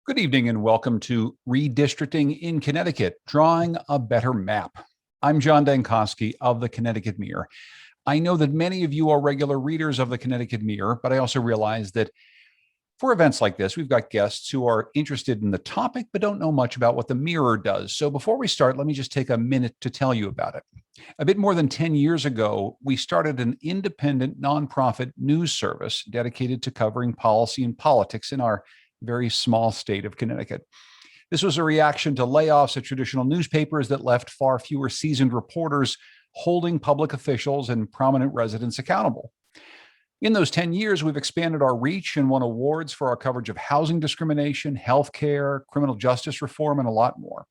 Good evening and welcome to Redistricting in Connecticut, Drawing a Better Map. I'm John Dankosky of the Connecticut Mirror. I know that many of you are regular readers of the Connecticut Mirror, but I also realize that for events like this, we've got guests who are interested in the topic but don't know much about what the Mirror does. So before we start, let me just take a minute to tell you about it. A bit more than 10 years ago, we started an independent nonprofit news service dedicated to covering policy and politics in our very small state of Connecticut. This was a reaction to layoffs at traditional newspapers that left far fewer seasoned reporters holding public officials and prominent residents accountable. In those 10 years, we've expanded our reach and won awards for our coverage of housing discrimination, healthcare, criminal justice reform, and a lot more.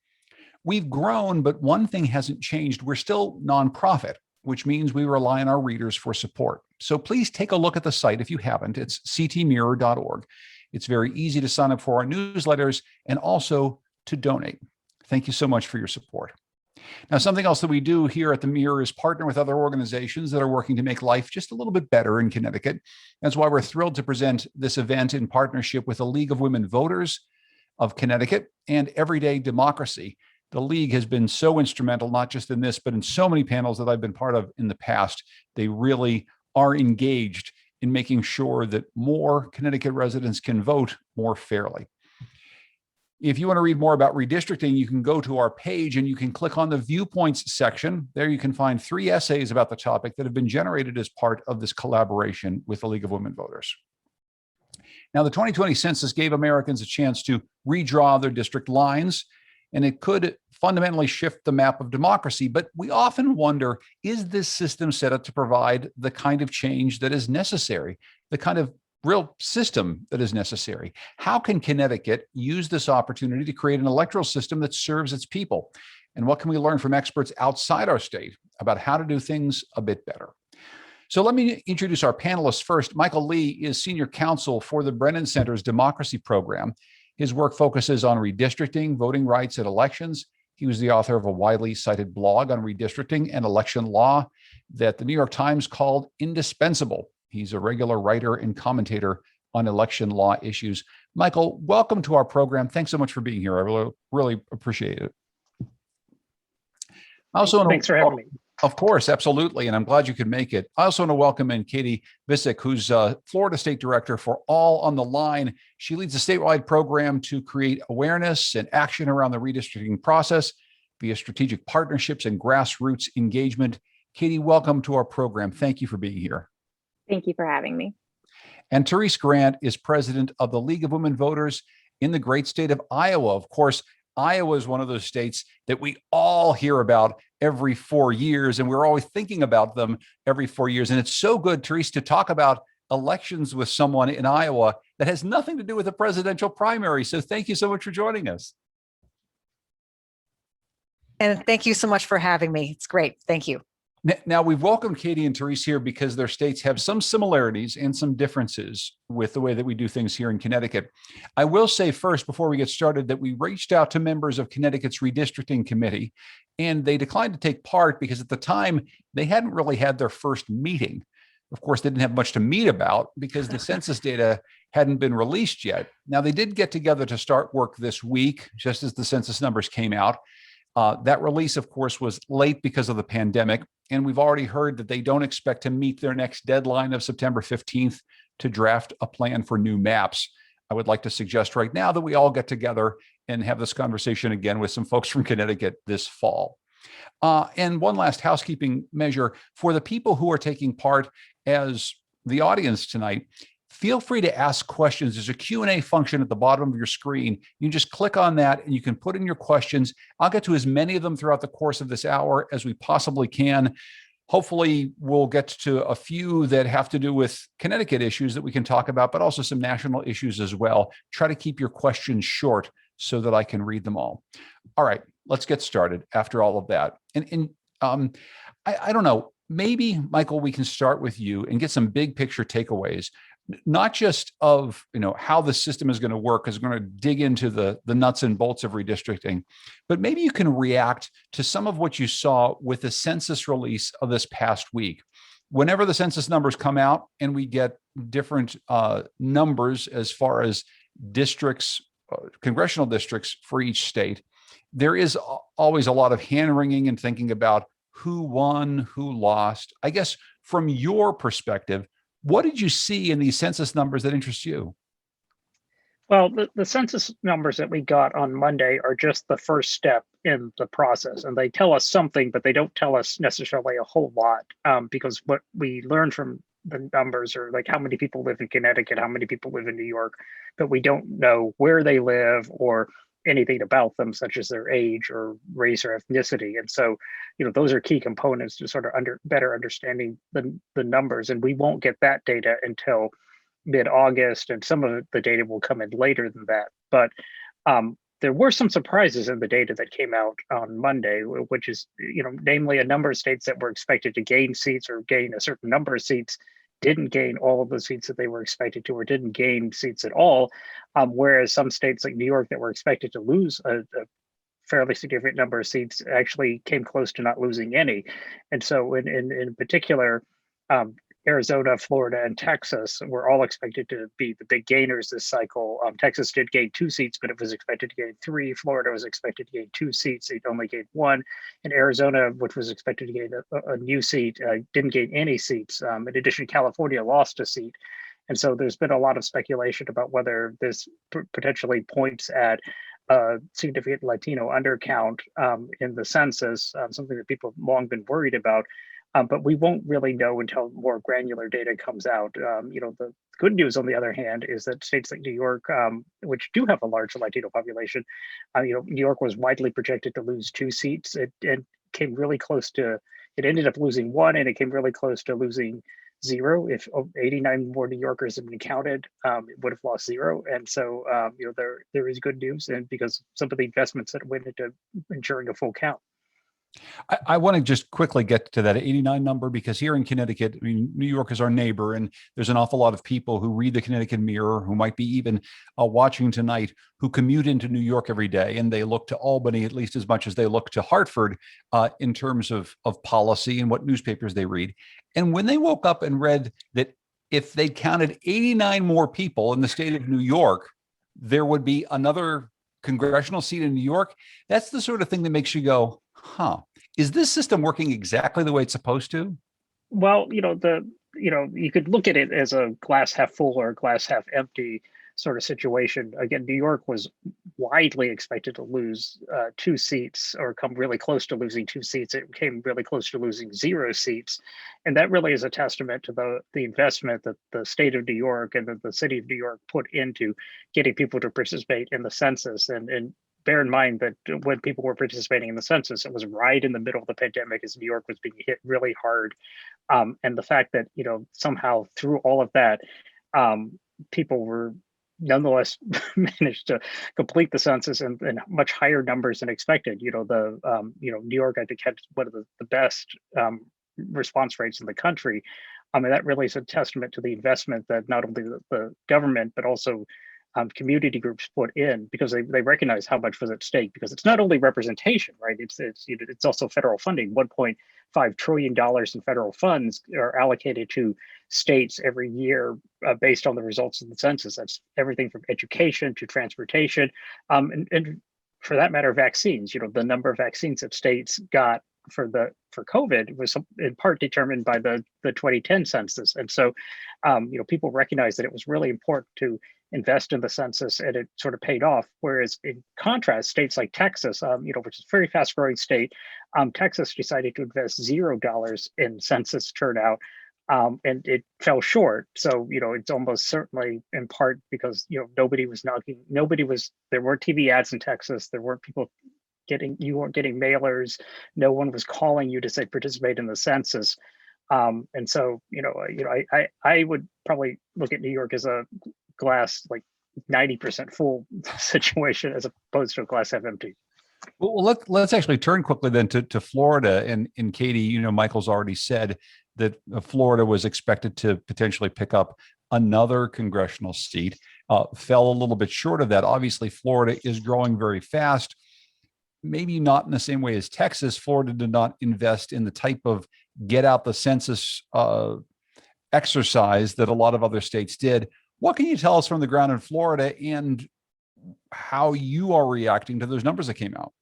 We've grown, but one thing hasn't changed. We're still nonprofit, which means we rely on our readers for support. So please take a look at the site if you haven't. It's ctmirror.org. It's very easy to sign up for our newsletters and also to donate. Thank you so much for your support. Now, something else that we do here at the Mirror is partner with other organizations that are working to make life just a little bit better in Connecticut. That's why we're thrilled to present this event in partnership with the League of Women Voters of Connecticut and Everyday Democracy. The League has been so instrumental, not just in this, but in so many panels that I've been part of in the past. They really are engaged in making sure that more Connecticut residents can vote more fairly. If you want to read more about redistricting, you can go to our page and you can click on the viewpoints section. There you can find 3 essays about the topic that have been generated as part of this collaboration with the League of Women Voters. Now, the 2020 census gave Americans a chance to redraw their district lines, and it could fundamentally shift the map of democracy. But we often wonder, is this system set up to provide the kind of change that is necessary, the kind of real system that is necessary? How can Connecticut use this opportunity to create an electoral system that serves its people? And what can we learn from experts outside our state about how to do things a bit better? So let me introduce our panelists first. Michael Lee is Senior Counsel for the Brennan Center's Democracy Program. His work focuses on redistricting, voting rights, and elections. He was the author of a widely cited blog on redistricting and election law that the New York Times called indispensable. He's a regular writer and commentator on election law issues. Michael, welcome to our program. Thanks so much for being here. I really appreciate it. Thanks for having me. Of course, absolutely. And I'm glad you could make it. I also want to welcome in Katie Visick, who's Florida State Director for All on the Line. She leads a statewide program to create awareness and action around the redistricting process via strategic partnerships and grassroots engagement. Katie, welcome to our program. Thank you for being here. Thank you for having me. And Therese Grant is president of the League of Women Voters in the great state of Iowa. Of course, Iowa is one of those states that we all hear about every 4 years, and we're always thinking about them every 4 years. And it's so good, Therese, to talk about elections with someone in Iowa that has nothing to do with a presidential primary. So thank you so much for joining us. And thank you so much for having me. It's great. Thank you. Now, we've welcomed Katie and Therese here because their states have some similarities and some differences with the way that we do things here in Connecticut. I will say first, before we get started, that we reached out to members of Connecticut's redistricting committee, and they declined to take part because at the time, they hadn't really had their first meeting. Of course, they didn't have much to meet about because the census data hadn't been released yet. Now, they did get together to start work this week, just as the census numbers came out. That release, of course, was late because of the pandemic, and we've already heard that they don't expect to meet their next deadline of September 15th to draft a plan for new maps. I would like to suggest right now that we all get together and have this conversation again with some folks from Connecticut this fall. And one last housekeeping measure for the people who are taking part as the audience tonight. Feel free to ask questions. There's a Q&A function at the bottom of your screen. You just click on that and you can put in your questions. I'll get to as many of them throughout the course of this hour as we possibly can. Hopefully, we'll get to a few that have to do with Connecticut issues that we can talk about, but also some national issues as well. Try to keep your questions short so that I can read them all. All right, let's get started after all of that. I don't know, maybe, Michael, we can start with you and get some big picture takeaways. Not just of how the system is going to work, because we're going to dig into the nuts and bolts of redistricting, but maybe you can react to some of what you saw with the census release of this past week. Whenever the census numbers come out and we get different numbers as far as districts congressional districts for each state, there is always a lot of hand wringing and thinking about who won, who lost. I guess from your perspective, what did you see in these census numbers that interest you? Well, the census numbers that we got on Monday are just the first step in the process, and they tell us something, but they don't tell us necessarily a whole lot, because what we learned from the numbers are like how many people live in Connecticut, how many people live in New York, but we don't know where they live or anything about them, such as their age or race or ethnicity. And so, those are key components to sort of better understanding the numbers, and we won't get that data until mid-August, and some of the data will come in later than that. But there were some surprises in the data that came out on Monday, which is, namely a number of states that were expected to gain seats or gain a certain number of seats didn't gain all of the seats that they were expected to, or didn't gain seats at all. Whereas some states like New York that were expected to lose a fairly significant number of seats actually came close to not losing any. And so in particular, Arizona, Florida, and Texas were all expected to be the big gainers this cycle. Texas did gain 2 seats, but it was expected to gain 3. Florida was expected to gain 2 seats. It only gained 1. And Arizona, which was expected to gain a new seat, didn't gain any seats. In addition, California lost a seat. And so there's been a lot of speculation about whether this potentially points at a significant Latino undercount in the census, something that people have long been worried about. But we won't really know until more granular data comes out. The good news, on the other hand, is that states like New York, which do have a large Latino population, New York was widely projected to lose 2 seats. It came really close to, it ended up losing 1, and it came really close to losing 0. If 89 more New Yorkers had been counted, it would have lost 0. And so, there is good news, and because some of the investments that went into ensuring a full count. I want to just quickly get to that 89 number, because here in Connecticut, I mean, New York is our neighbor, and there's an awful lot of people who read the Connecticut Mirror, who might be even watching tonight, who commute into New York every day, and they look to Albany at least as much as they look to Hartford in terms of policy and what newspapers they read. And when they woke up and read that if they counted 89 more people in the state of New York, there would be another congressional seat in New York, that's the sort of thing that makes you go, is this system working exactly the way it's supposed to? Well, you could look at it as a glass half full or glass half empty sort of situation. Again, New York was widely expected to lose 2 seats, or come really close to losing 2 seats. It came really close to losing 0 seats. And that really is a testament to the investment that the state of New York and the city of New York put into getting people to participate in the census. And bear in mind that when people were participating in the census, it was right in the middle of the pandemic as New York was being hit really hard. And the fact that, somehow through all of that, people were nonetheless managed to complete the census in much higher numbers than expected. New York, I think, had one of the best response rates in the country. And that really is a testament to the investment that not only the government, but also community groups put in, because they recognize how much was at stake, because it's not only representation, right? It's also federal funding. $1.5 trillion in federal funds are allocated to states every year based on the results of the census. That's everything from education to transportation, and for that matter, vaccines. The number of vaccines that states got for COVID was in part determined by the 2010 census. And so, people recognize that it was really important to invest in the census, and it sort of paid off. Whereas in contrast, states like Texas, which is a very fast growing state, Texas decided to invest $0 in census turnout, and it fell short. So, it's almost certainly in part because, there weren't TV ads in Texas. There weren't people you weren't getting mailers. No one was calling you to say participate in the census. And so, I would probably look at New York as a glass like 90% full situation as opposed to a glass half empty. Well, let's actually turn quickly then to Florida. And Katie, Michael's already said that Florida was expected to potentially pick up another congressional seat, fell a little bit short of that. Obviously, Florida is growing very fast. Maybe not in the same way as Texas. Florida did not invest in the type of get out the census exercise that a lot of other states did. What can you tell us from the ground in Florida? And how you are reacting to those numbers that came out.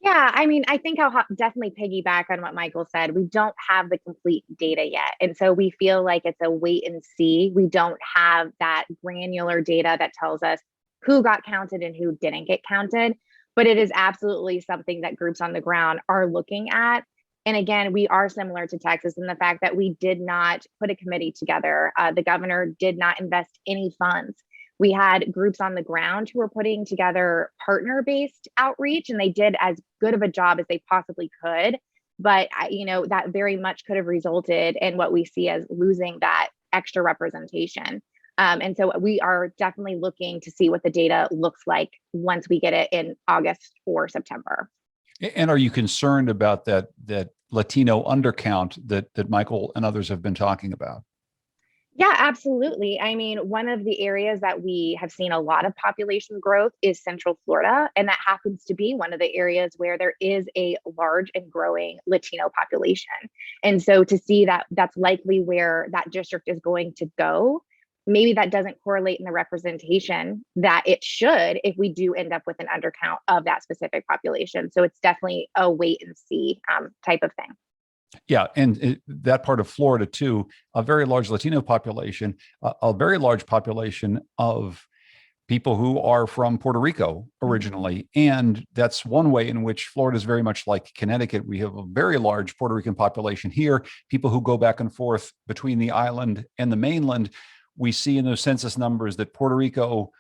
Yeah, I mean, I think I'll definitely piggyback on what Michael said. We don't have the complete data yet. And so we feel like it's a wait and see. We don't have that granular data that tells us who got counted and who didn't get counted. But it is absolutely something that groups on the ground are looking at. And again, we are similar to Texas in the fact that we did not put a committee together. The governor did not invest any funds. We had groups on the ground who were putting together partner-based outreach, and they did as good of a job as they possibly could. But that very much could have resulted in what we see as losing that extra representation. And so we are definitely looking to see what the data looks like once we get it in August or September. And are you concerned about that Latino undercount that Michael and others have been talking about? Yeah, absolutely. I mean, one of the areas that we have seen a lot of population growth is Central Florida, and that happens to be one of the areas where there is a large and growing Latino population. And so to see that that's likely where that district is going to go, maybe that doesn't correlate in the representation that it should if we do end up with an undercount of that specific population. So it's definitely a wait and see type of thing. Yeah, and that part of Florida too, a very large Latino population, a very large population of people who are from Puerto Rico originally. And that's one way in which Florida is very much like Connecticut. We have a very large Puerto Rican population here, people who go back and forth between the island and the mainland. We see in those census numbers that Puerto Rico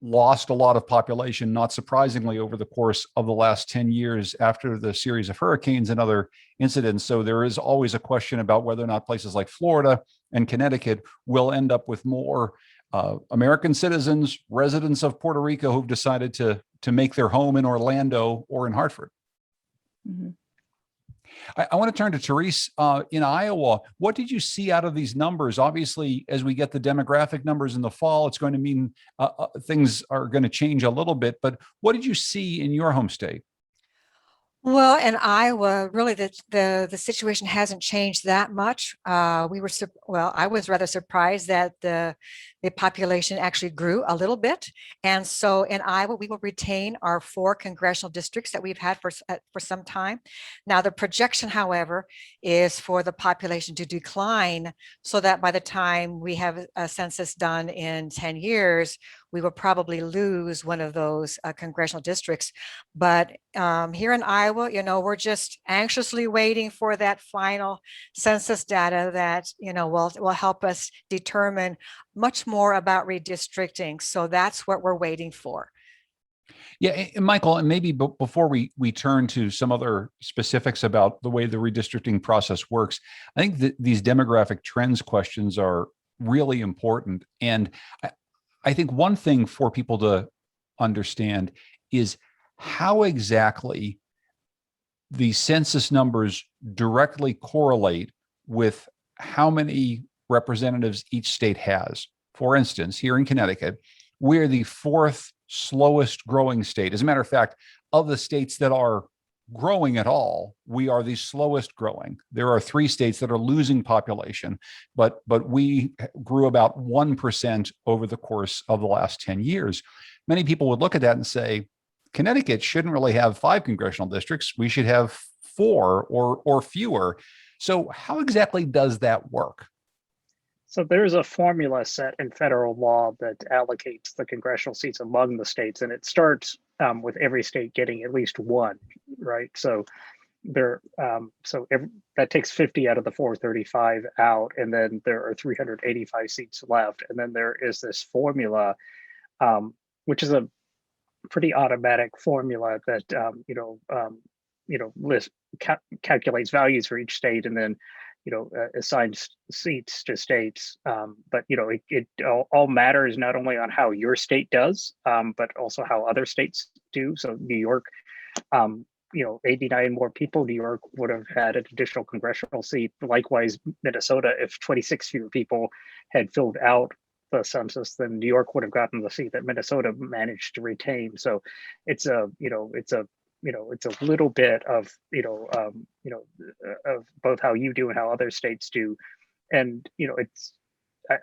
lost a lot of population, not surprisingly, over the course of the last 10 years after the series of hurricanes and other incidents. So there is always a question about whether or not places like Florida and Connecticut will end up with more American citizens, residents of Puerto Rico who've decided to make their home in Orlando or in Hartford. Mm-hmm. I want to turn to Therese in Iowa. What did you see out of these numbers? Obviously, as we get the demographic numbers in the fall, it's going to mean things are going to change a little bit. But what did you see in your home state? Well, in Iowa, really the situation hasn't changed that much. I was rather surprised that the population actually grew a little bit. And so in Iowa, we will retain our 4 congressional districts that we've had for some time. Now, the projection, however, is for the population to decline so that by the time we have a census done in 10 years, we will probably lose one of those congressional districts. But here in Iowa, we're just anxiously waiting for that final census data that, will help us determine much more about redistricting. So that's what we're waiting for. Yeah, and Michael, and maybe before we turn to some other specifics about the way the redistricting process works, I think that these demographic trends questions are really important. And I think one thing for people to understand is how exactly the census numbers directly correlate with how many representatives each state has. For instance, here in Connecticut, we're the 4th slowest growing state. As a matter of fact, of the states that are growing at all, we are the slowest growing. There are 3 states that are losing population, but we grew about 1% over the course of the last 10 years. Many people would look at that and say, Connecticut shouldn't really have 5 congressional districts. We should have 4 or fewer. So how exactly does that work? So there's a formula set in federal law that allocates the congressional seats among the states, and it starts with every state getting at least 1, right? So that takes 50 out of the 435 out, and then there are 385 seats left. And then there is this formula, which is a pretty automatic formula that calculates values for each state, and then assigns seats to states. But it all matters not only on how your state does, but also how other states do. So New York, 89 more people, New York would have had an additional congressional seat. Likewise, Minnesota, if 26 fewer people had filled out the census, then New York would have gotten the seat that Minnesota managed to retain. So it's a little bit of of both how you do and how other states do, and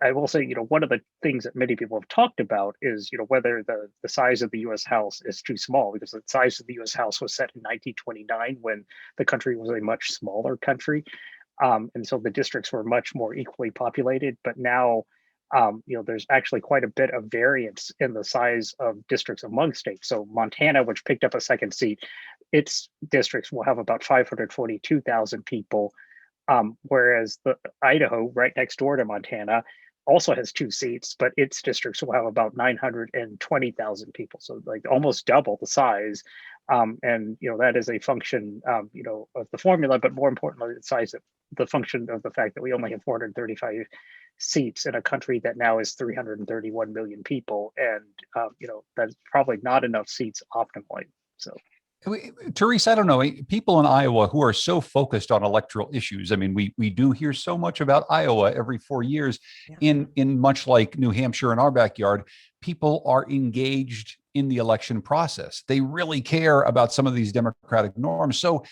I will say, one of the things that many people have talked about is, whether the size of the U.S. House is too small, because the size of the U.S. House was set in 1929 when the country was a much smaller country. And so the districts were much more equally populated. But now, there's actually quite a bit of variance in the size of districts among states. So Montana, which picked up a second seat, its districts will have about 542,000 people. Whereas the Idaho, right next door to Montana, also has 2 seats, but its districts will have about 920,000 people. So like almost double the size. And that is a function, of the formula, but more importantly, the function of the fact that we only have 435 seats in a country that now is 331 million people, and that's probably not enough seats optimally. So. Teresa, I don't know, people in Iowa who are so focused on electoral issues. I mean, we do hear so much about Iowa every 4 years. In much like New Hampshire in our backyard, people are engaged in the election process. They really care about some of these democratic norms. So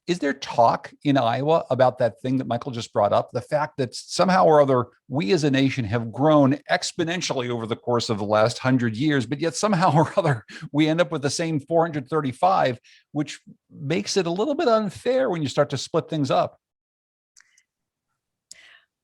is there talk in Iowa about that thing that Michael just brought up? The fact that somehow or other, we as a nation have grown exponentially over the course of the last 100 years, but yet somehow or other, we end up with the same 435, which makes it a little bit unfair when you start to split things up.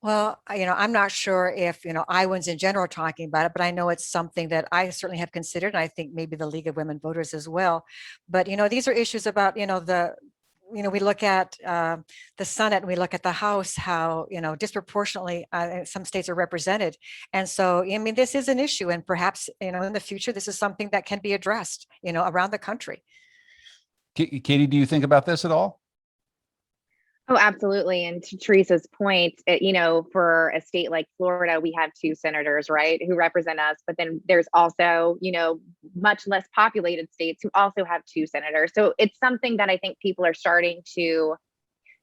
Well, I'm not sure if, Iowans in general are talking about it, but I know it's something that I certainly have considered. And I think maybe the League of Women Voters as well. But, these are issues about, we look at the Senate and we look at the House, how, disproportionately some states are represented. And so, I mean, this is an issue, and perhaps, in the future, this is something that can be addressed, around the country. Katie, do you think about this at all? Oh, absolutely. And to Teresa's point, for a state like Florida, we have 2 senators, right, who represent us. But then there's also, much less populated states who also have 2 senators. So it's something that I think people are starting to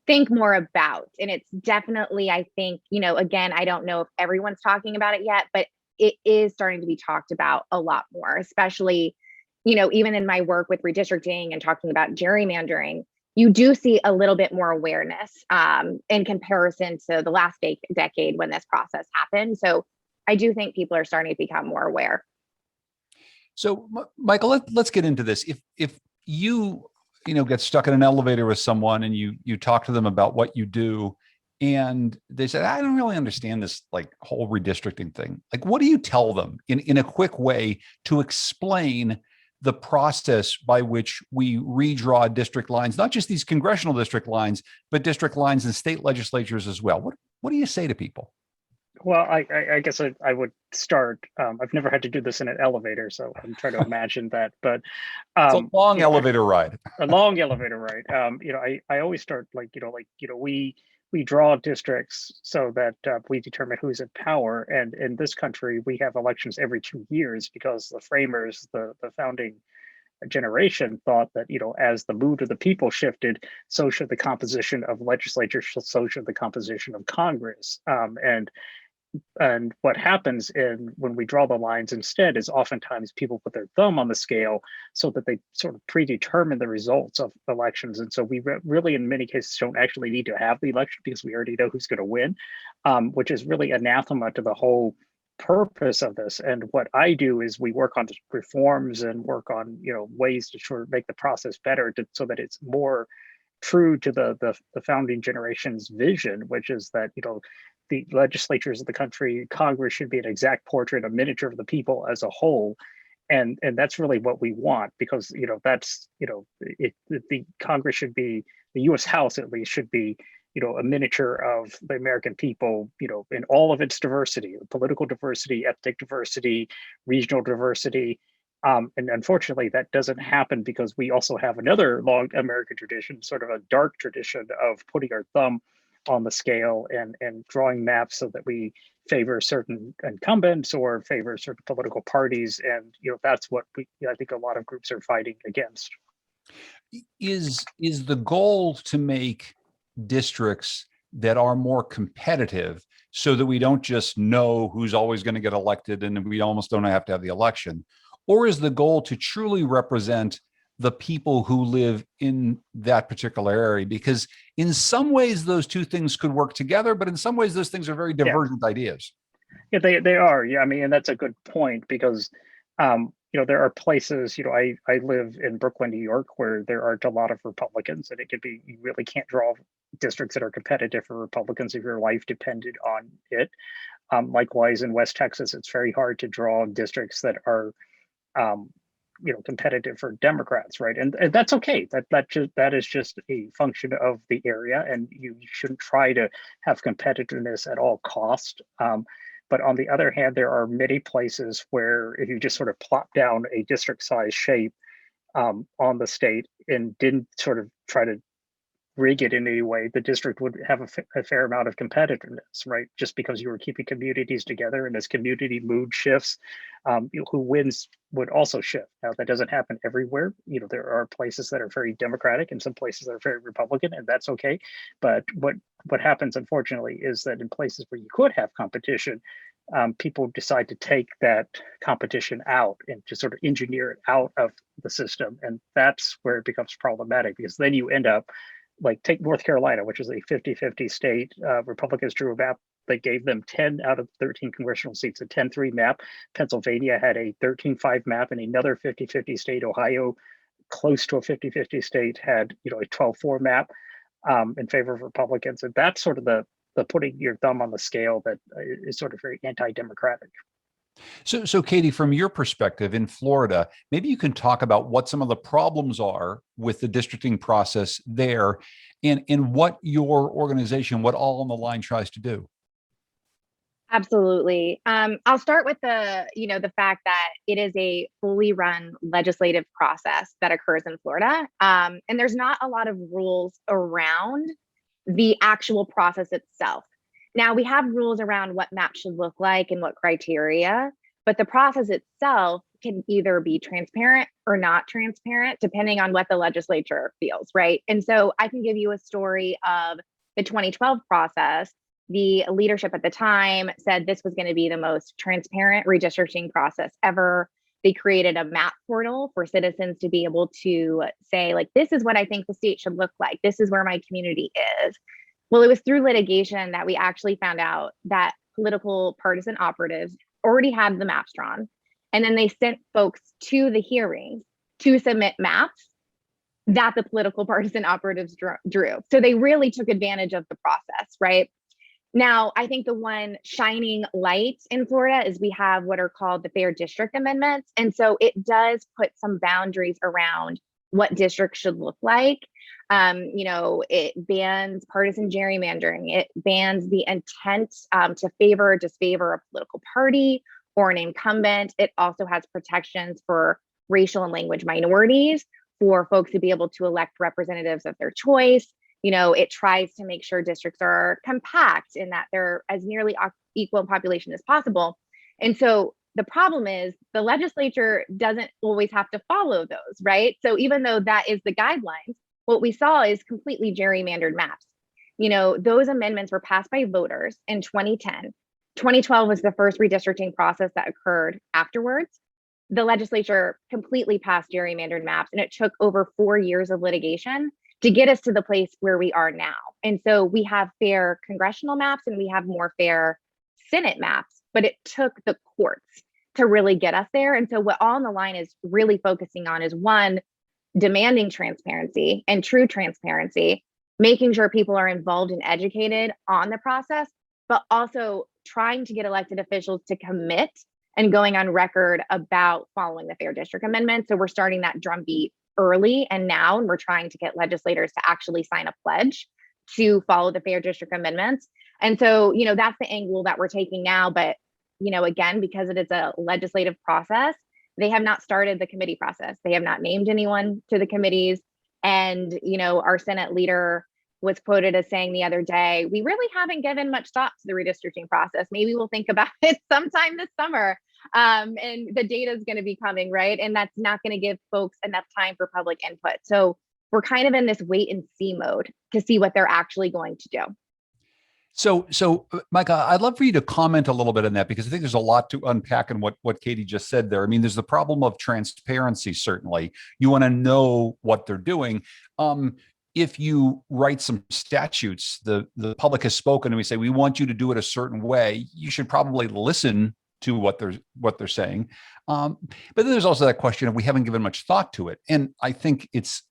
think more about. And it's definitely, I think, again, I don't know if everyone's talking about it yet, but it is starting to be talked about a lot more, especially, even in my work with redistricting and talking about gerrymandering. You do see a little bit more awareness in comparison to the last decade when this process happened. So I do think people are starting to become more aware. So, Michael, let's get into this. If you get stuck in an elevator with someone and you talk to them about what you do, and they said, I don't really understand this whole redistricting thing. What do you tell them in a quick way to explain the process by which we redraw district lines, not just these congressional district lines, but district lines in state legislatures as well? What do you say to people? Well, I guess I would start. I've never had to do this in an elevator, so I'm trying to imagine that. But it's a long elevator ride. A long elevator ride. I always start we draw districts so that we determine who's in power. And in this country, we have elections every 2 years because the framers, the founding generation, thought that, as the mood of the people shifted, so should the composition of legislature, so should the composition of Congress. And what happens when we draw the lines instead is oftentimes people put their thumb on the scale so that they sort of predetermine the results of elections. And so we really, in many cases, don't actually need to have the election because we already know who's going to win, which is really anathema to the whole purpose of this. And what I do is we work on reforms and work on ways to sort of make the process better so that it's more true to the founding generation's vision, which is that the legislatures of the country, Congress, should be an exact portrait, a miniature of the people as a whole. And that's really what we want, because that's the Congress should be, the U.S. House at least should be a miniature of the American people, in all of its diversity, political diversity, ethnic diversity, regional diversity. And unfortunately, that doesn't happen because we also have another long American tradition, sort of a dark tradition of putting our thumb on the scale and drawing maps so that we favor certain incumbents or favor certain political parties. And that's what I think a lot of groups are fighting against. Is the goal to make districts that are more competitive so that we don't just know who's always going to get elected and we almost don't have to have the election? Or is the goal to truly represent the people who live in that particular area? Because in some ways, those two things could work together, but in some ways, those things are very divergent ideas. Yeah, they are. Yeah, I mean, and that's a good point because, there are places, I live in Brooklyn, New York, where there aren't a lot of Republicans, and it could be, you really can't draw districts that are competitive for Republicans if your life depended on it. Likewise, in West Texas, it's very hard to draw districts that are, um, competitive for Democrats, right? And that's okay. That is just a function of the area, and you shouldn't try to have competitiveness at all cost. But on the other hand, there are many places where if you just sort of plop down a district size shape on the state and didn't sort of try to rig it in any way, the district would have a fair amount of competitiveness, right? Just because you were keeping communities together, and as community mood shifts, who wins would also shift. Now, that doesn't happen everywhere. There are places that are very Democratic and some places that are very Republican, and that's okay. But what happens, unfortunately, is that in places where you could have competition, people decide to take that competition out and to sort of engineer it out of the system. And that's where it becomes problematic, because then you end up like, take North Carolina, which is a 50-50 state. Republicans drew a map that gave them 10 out of 13 congressional seats, a 10-3 map. Pennsylvania had a 13-5 map, and another 50-50 state. Ohio, close to a 50-50 state, had a 12-4 map in favor of Republicans. And that's sort of the putting your thumb on the scale that is sort of very anti-democratic. So Katie, from your perspective in Florida, maybe you can talk about what some of the problems are with the districting process there, and what your organization, what All on the Line, tries to do. Absolutely. I'll start with the fact that it is a fully run legislative process that occurs in Florida. And there's not a lot of rules around the actual process itself. Now, we have rules around what maps should look like and what criteria, but the process itself can either be transparent or not transparent, depending on what the legislature feels, right? And so I can give you a story of the 2012 process. The leadership at the time said this was going to be the most transparent redistricting process ever. They created a map portal for citizens to be able to say, like, this is what I think the state should look like. This is where my community is. Well, it was through litigation that we actually found out that political partisan operatives already had the maps drawn. And then they sent folks to the hearings to submit maps that the political partisan operatives drew. So they really took advantage of the process, right? Now, I think the one shining light in Florida is we have what are called the Fair District Amendments. And so it does put some boundaries around what districts should look like. It bans partisan gerrymandering. It bans the intent to favor or disfavor a political party or an incumbent. It also has protections for racial and language minorities, for folks to be able to elect representatives of their choice. It tries to make sure districts are compact in that they're as nearly equal in population as possible. And so the problem is the legislature doesn't always have to follow those, right? So even though that is the guidelines, what we saw is completely gerrymandered maps. Those amendments were passed by voters in 2010. 2012 was the first redistricting process that occurred afterwards. The legislature completely passed gerrymandered maps, and it took over 4 years of litigation to get us to the place where we are now. And so we have fair congressional maps and we have more fair Senate maps, but it took the courts to really get us there. And so what All on the Line is really focusing on is, one, demanding transparency and true transparency, making sure people are involved and educated on the process, but also trying to get elected officials to commit and going on record about following the Fair District Amendment. So we're starting that drumbeat early and now, and we're trying to get legislators to actually sign a pledge to follow the Fair District Amendments. And so, that's the angle that we're taking now. But, again, because it is a legislative process, they have not started the committee process. They have not named anyone to the committees. And, our Senate leader was quoted as saying the other day, we really haven't given much thought to the redistricting process. Maybe we'll think about it sometime this summer. And the data is going to be coming, right? And that's not going to give folks enough time for public input. So we're kind of in this wait and see mode to see what they're actually going to do. So Micah, I'd love for you to comment a little bit on that, because I think there's a lot to unpack in what Katie just said there. I mean, there's the problem of transparency, certainly. You want to know what they're doing. if you write some statutes, the public has spoken and we say, we want you to do it a certain way, you should probably listen to what they're saying. But then there's also that question of we haven't given much thought to it. And I think it's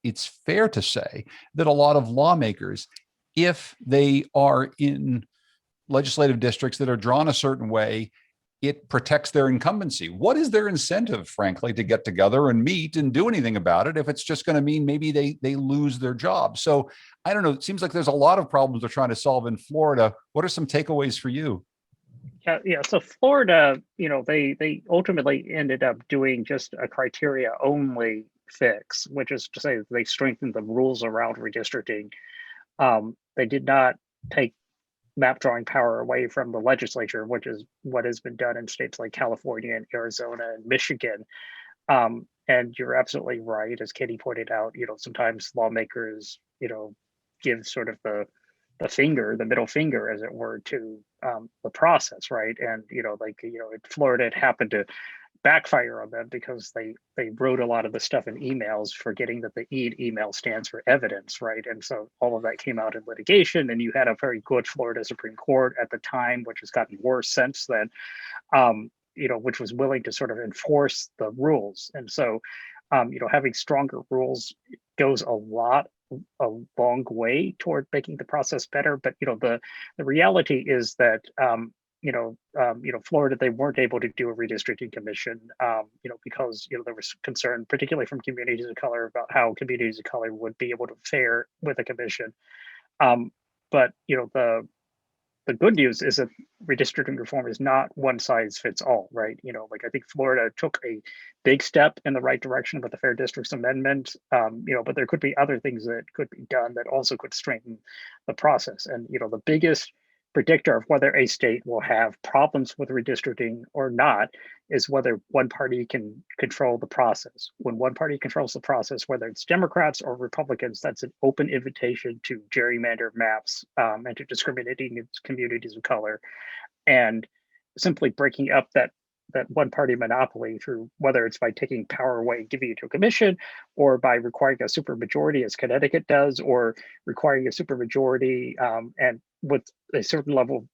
fair to say that a lot of lawmakers, if they are in legislative districts that are drawn a certain way, it protects their incumbency. What is their incentive, frankly, to get together and meet and do anything about it if it's just going to mean maybe they lose their job? So I don't know. It seems like there's a lot of problems they're trying to solve in Florida. What are some takeaways for you? Yeah. So Florida, they ultimately ended up doing just a criteria only fix, which is to say they strengthened the rules around redistricting. They did not take map drawing power away from the legislature, which is what has been done in states like California and Arizona and Michigan. And you're absolutely right, as Katie pointed out, sometimes lawmakers, give sort of the middle finger, as it were, to the process, right? And in Florida, it happened to backfire on them because they wrote a lot of the stuff in emails, forgetting that the email stands for evidence, right? And so all of that came out in litigation, and you had a very good Florida Supreme Court at the time, which has gotten worse since then, which was willing to sort of enforce the rules. And so, having stronger rules goes a long way toward making the process better. But the reality is that Florida, they weren't able to do a redistricting commission, because there was concern, particularly from communities of color, about how communities of color would be able to fare with a commission. But the good news is that redistricting reform is not one size fits all, right? I think Florida took a big step in the right direction with the Fair Districts Amendment, but there could be other things that could be done that also could strengthen the process. And, the biggest predictor of whether a state will have problems with redistricting or not is whether one party can control the process. When one party controls the process, whether it's Democrats or Republicans, that's an open invitation to gerrymander maps and to discriminating against communities of color. And simply breaking up that one party monopoly through, whether it's by taking power away and giving it to a commission, or by requiring a supermajority, as Connecticut does, or requiring a supermajority and with a certain level of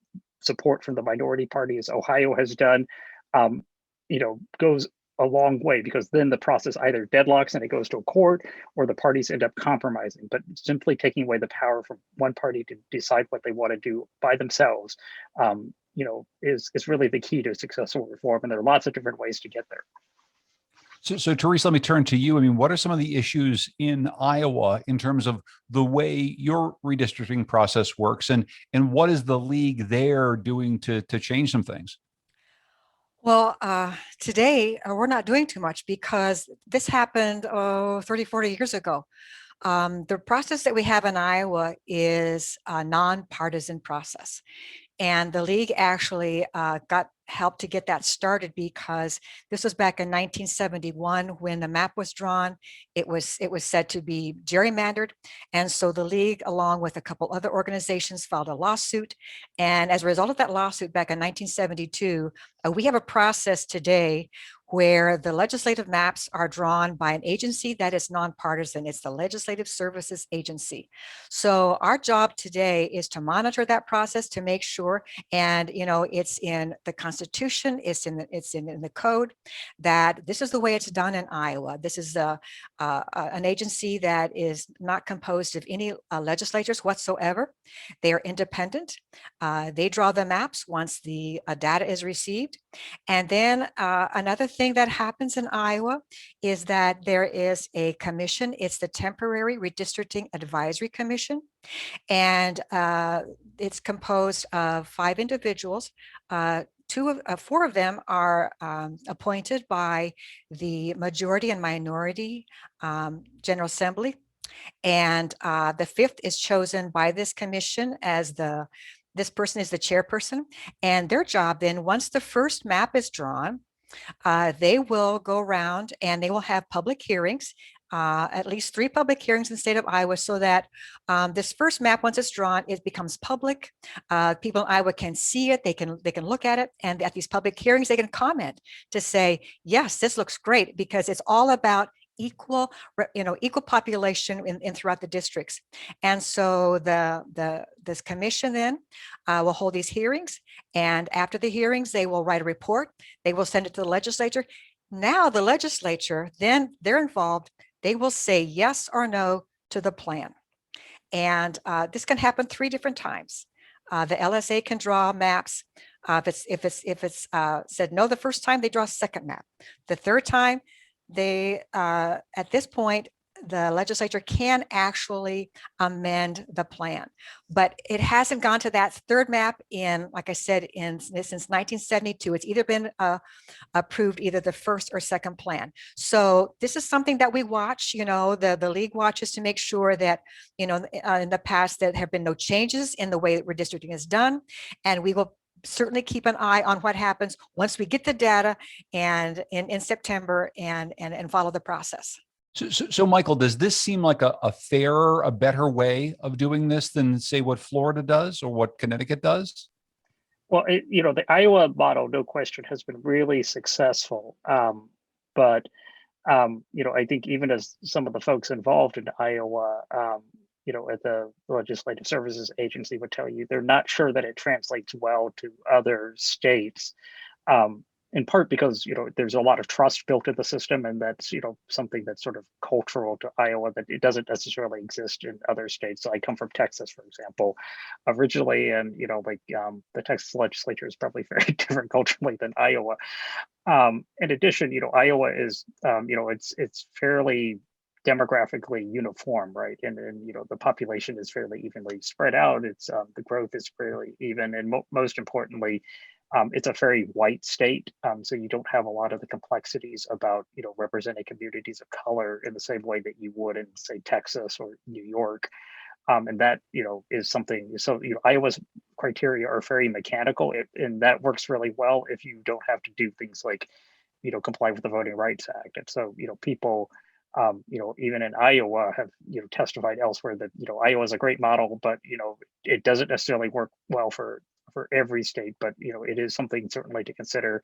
support from the minority party, as Ohio has done, goes a long way, because then the process either deadlocks and it goes to a court, or the parties end up compromising. But simply taking away the power from one party to decide what they want to do by themselves, is really the key to successful reform. And there are lots of different ways to get there. So Teresa, let me turn to you. I mean, what are some of the issues in Iowa in terms of the way your redistricting process works, and what is the league there doing to change some things? Well, today we're not doing too much because this happened 30, 40 years ago. The process that we have in Iowa is a nonpartisan process. And the league actually got help to get that started, because this was back in 1971 when the map was drawn. It was said to be gerrymandered. And so the league, along with a couple other organizations, filed a lawsuit. And as a result of that lawsuit back in 1972, we have a process today where the legislative maps are drawn by an agency that is nonpartisan. It's the Legislative Services Agency. So our job today is to monitor that process, to make sure, and it's in the Constitution, it's in the code, that this is the way it's done in Iowa. This is an agency that is not composed of any legislators whatsoever. They are independent. They draw the maps once the data is received. And then another thing that happens in Iowa is that there is a commission. It's the Temporary Redistricting Advisory Commission. And it's composed of 5 individuals. 4 of them are appointed by the majority and minority General Assembly. And the 5th is chosen by this commission as this person is the chairperson. And their job then, once the first map is drawn, they will go around and they will have public hearings, at least 3 public hearings in the state of Iowa, so that this first map, once it's drawn, it becomes public. People in Iowa can see it, they can look at it, and at these public hearings, they can comment to say, yes, this looks great, because it's all about equal, equal population in throughout the districts. And so this commission then will hold these hearings, and after the hearings, they will write a report. They will send it to the legislature. Now the legislature, then they're involved. They will say yes or no to the plan. And this can happen 3 different times. The LSA can draw maps. If it's said no the first time, they draw a second map. The third time, they at this point, the legislature can actually amend the plan, but it hasn't gone to that third map in, like I said, since 1972. It's either been approved either the first or second plan. So this is something that we watch, the league watches to make sure that, in the past there have been no changes in the way that redistricting is done. And we will certainly keep an eye on what happens once we get the data and in September and follow the process. So Michael, does this seem like a fairer, a better way of doing this than, say, what Florida does or what Connecticut does? Well, the Iowa model, no question, has been really successful. But I think even as some of the folks involved in Iowa, at the Legislative Services Agency would tell you, they're not sure that it translates well to other states. In part because, there's a lot of trust built in the system, and that's, something that's sort of cultural to Iowa that it doesn't necessarily exist in other states. So I come from Texas, for example, originally, and, the Texas legislature is probably very different culturally than Iowa. In addition, Iowa is, it's fairly demographically uniform, right? And the population is fairly evenly spread out. It's the growth is fairly even, and most importantly, it's a very white state, so you don't have a lot of the complexities about representing communities of color in the same way that you would in, say, Texas or New York, and that is something. So Iowa's criteria are very mechanical, and that works really well if you don't have to do things like comply with the Voting Rights Act. And so people, even in Iowa, have testified elsewhere that Iowa is a great model, but it doesn't necessarily work well for every state, but it is something certainly to consider,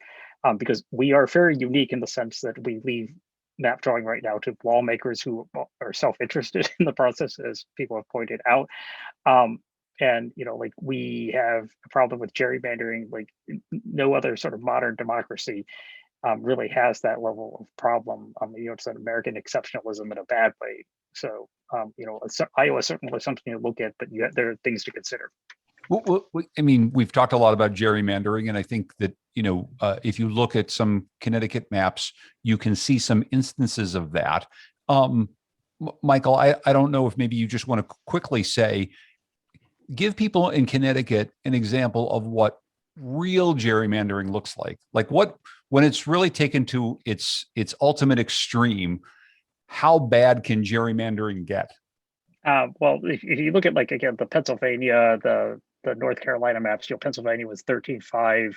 because we are very unique in the sense that we leave map drawing right now to lawmakers who are self-interested in the process, as people have pointed out. And we have a problem with gerrymandering, like no other sort of modern democracy really has that level of problem. It's an American exceptionalism in a bad way. So Iowa is certainly something to look at, but there are things to consider. Well, I mean, we've talked a lot about gerrymandering, and I think that, if you look at some Connecticut maps, you can see some instances of that. Michael, I don't know if maybe you just want to quickly give people in Connecticut an example of what real gerrymandering looks like when it's really taken to its ultimate extreme. How bad can gerrymandering get? Well, if you look at, again, the Pennsylvania, the North Carolina maps, Pennsylvania was 13-5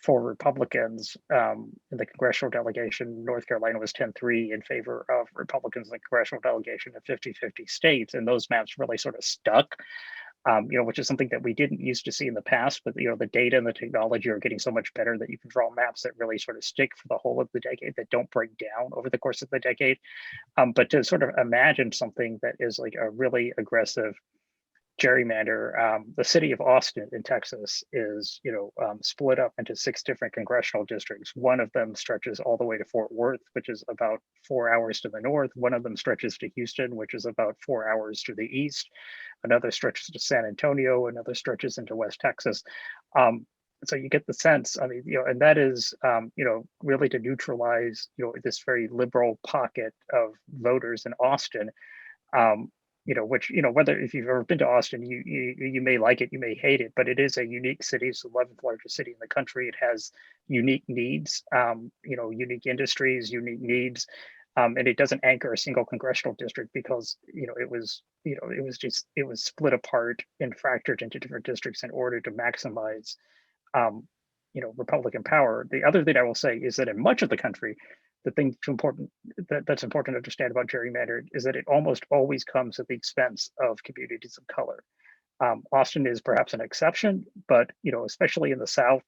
for Republicans in the congressional delegation. North Carolina was 10-3 in favor of Republicans in the congressional delegation of 50-50 states. And those maps really sort of stuck, which is something that we didn't used to see in the past. But, the data and the technology are getting so much better that you can draw maps that really sort of stick for the whole of the decade, that don't break down over the course of the decade. But to sort of imagine something that is like a really aggressive gerrymander, the city of Austin in Texas is, split up into 6 different congressional districts. One of them stretches all the way to Fort Worth, which is about 4 hours to the north. One of them stretches to Houston, which is about 4 hours to the east. Another stretches to San Antonio. Another stretches into West Texas. So you get the sense, and that is, really to neutralize, this very liberal pocket of voters in Austin. Which, whether, if you've ever been to Austin, you may like it, you may hate it, but it is a unique city. It's the 11th largest city in the country. It has unique needs, unique industries, unique needs, and it doesn't anchor a single congressional district because, it was split apart and fractured into different districts in order to maximize, Republican power. The other thing I will say is that in much of the country, the thing that's important to understand about gerrymandering is that it almost always comes at the expense of communities of color. Austin is perhaps an exception, but especially in the South,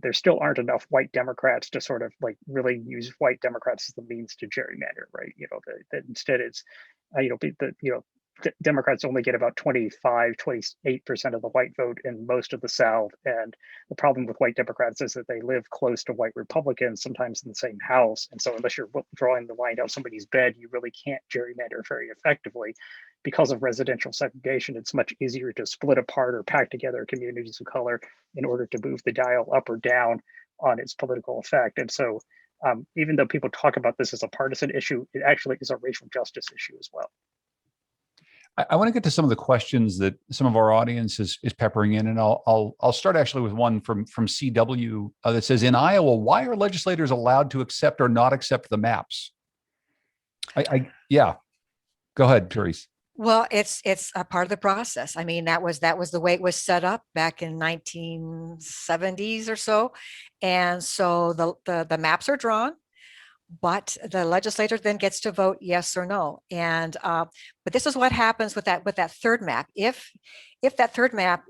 there still aren't enough white Democrats to sort of like really use white Democrats as the means to gerrymander, right? That instead it's, Democrats only get about 28% of the white vote in most of the South. And the problem with white Democrats is that they live close to white Republicans, sometimes in the same house. And so unless you're drawing the line down somebody's bed, you really can't gerrymander very effectively. Because of residential segregation, it's much easier to split apart or pack together communities of color in order to move the dial up or down on its political effect. And so even though people talk about this as a partisan issue, it actually is a racial justice issue as well. I want to get to some of the questions that some of our audience is peppering in, and I'll start actually with one from CW that says, in Iowa, why are legislators allowed to accept or not accept the maps? Yeah, go ahead, Therese. Well, it's a part of the process. I mean, that was the way it was set up back in 1970s or so, and so the maps are drawn, but the legislator then gets to vote yes or no. And but this is what happens with that third map. If that third map,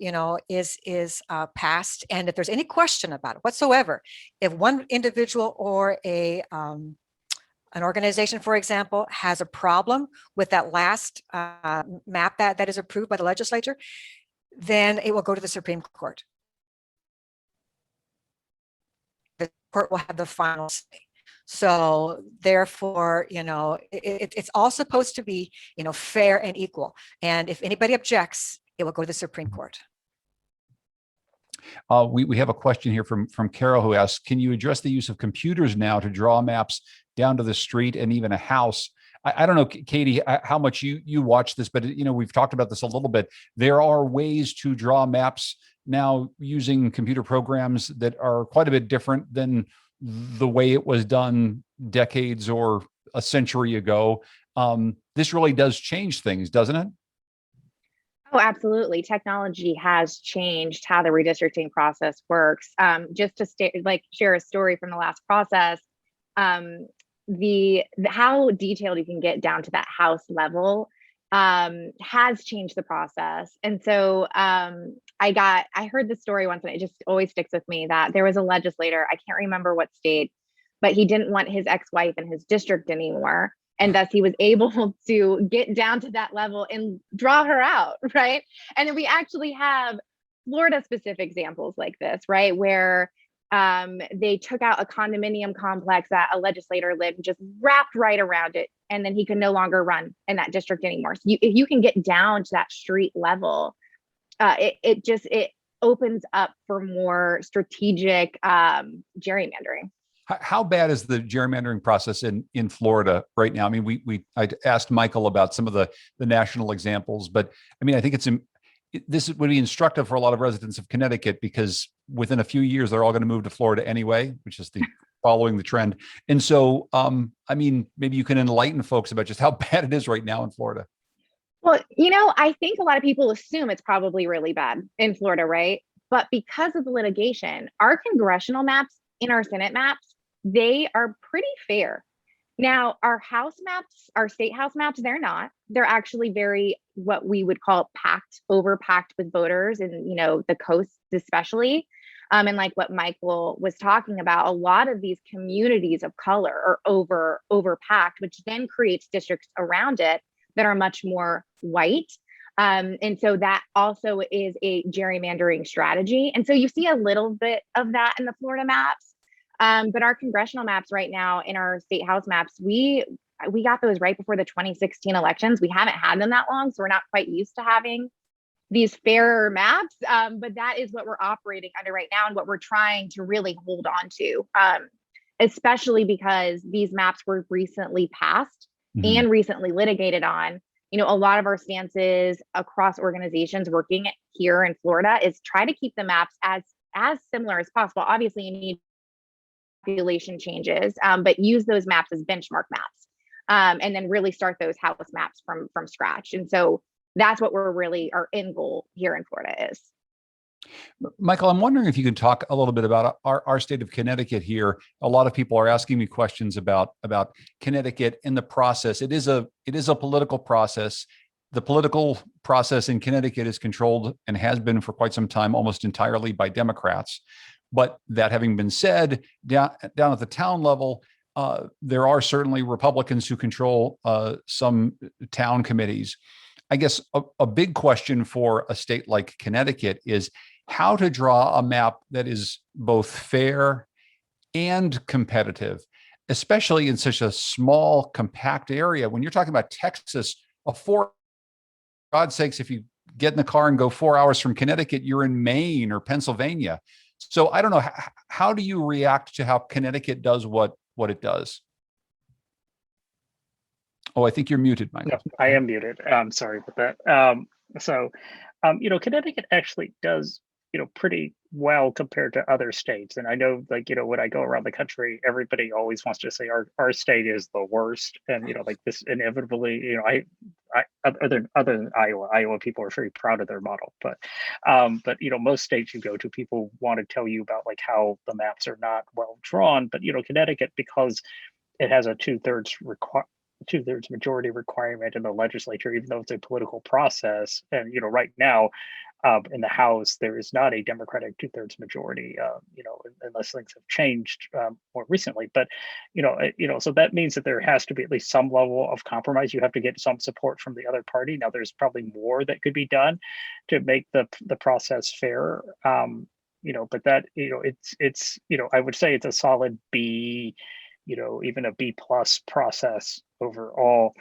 is passed, and if there's any question about it whatsoever, if one individual or an organization, for example, has a problem with that last map that is approved by the legislature, then it will go to the Supreme Court. The court will have the final say. So therefore, it's all supposed to be, fair and equal. And if anybody objects, it will go to the Supreme Court. We have a question here from Carol, who asks, can you address the use of computers now to draw maps down to the street and even a house? I don't know, Katie, how much you watch this, but we've talked about this a little bit. There are ways to draw maps now using computer programs that are quite a bit different than the way it was done decades or a century ago. This really does change things, doesn't it? Oh, absolutely. Technology has changed how the redistricting process works. Just to share a story from the last process, how detailed you can get down to that house level has changed the process. And so I heard the story once, and it just always sticks with me, that there was a legislator, I can't remember what state, but he didn't want his ex-wife in his district anymore. And thus he was able to get down to that level and draw her out, right? And then we actually have Florida-specific examples like this, right? Where they took out a condominium complex that a legislator lived, just wrapped right around it, and then he could no longer run in that district anymore. So if you can get down to that street level, it opens up for more strategic gerrymandering. How bad is the gerrymandering process in Florida right now? I mean, I asked Michael about some of the national examples, but I mean, I think this would be instructive for a lot of residents of Connecticut, because within a few years, they're all going to move to Florida anyway, which is following the trend. And so, I mean, maybe you can enlighten folks about just how bad it is right now in Florida. Well, I think a lot of people assume it's probably really bad in Florida, right? But because of the litigation, our congressional maps and our Senate maps, they are pretty fair. Now, our house maps, our state house maps, they're not. They're actually very, what we would call overpacked with voters, and the coasts especially. And like what Michael was talking about, a lot of these communities of color are overpacked, which then creates districts around it that are much more white. And so that also is a gerrymandering strategy. And so you see a little bit of that in the Florida maps. But our congressional maps right now, in our state house maps, we got those right before the 2016 elections. We haven't had them that long, so we're not quite used to having these fairer maps. But that is what we're operating under right now, and what we're trying to really hold on to, especially because these maps were recently passed and recently litigated on. A lot of our stances across organizations working here in Florida is try to keep the maps as similar as possible. Obviously, you need population changes, but use those maps as benchmark maps, and then really start those house maps from scratch. And so that's what our end goal here in Florida is. Michael, I'm wondering if you could talk a little bit about our state of Connecticut here. A lot of people are asking me questions about Connecticut in the process. It is a political process. The political process in Connecticut is controlled, and has been for quite some time, almost entirely by Democrats. But that having been said, down at the town level, there are certainly Republicans who control some town committees. I guess a big question for a state like Connecticut is how to draw a map that is both fair and competitive, especially in such a small, compact area. When you're talking about Texas, for God's sakes, if you get in the car and go 4 hours from Connecticut, you're in Maine or Pennsylvania. So I don't know, how do you react to how Connecticut does what it does? Oh, I think you're muted, Michael. No, I am muted. Sorry about that. Connecticut actually does, pretty well compared to other states. And I know, like, when I go around the country, everybody always wants to say our state is the worst. And, like this inevitably, other than Iowa people are very proud of their model. But most states you go to, people want to tell you about like how the maps are not well drawn. But, Connecticut, because it has a two-thirds majority requirement in the legislature, even though it's a political process. And, right now in the House, there is not a Democratic two-thirds majority, unless things have changed more recently. But, so that means that there has to be at least some level of compromise. You have to get some support from the other party. Now, there's probably more that could be done to make the process fair. But that, it's I would say it's a solid B, even a B+ process overall.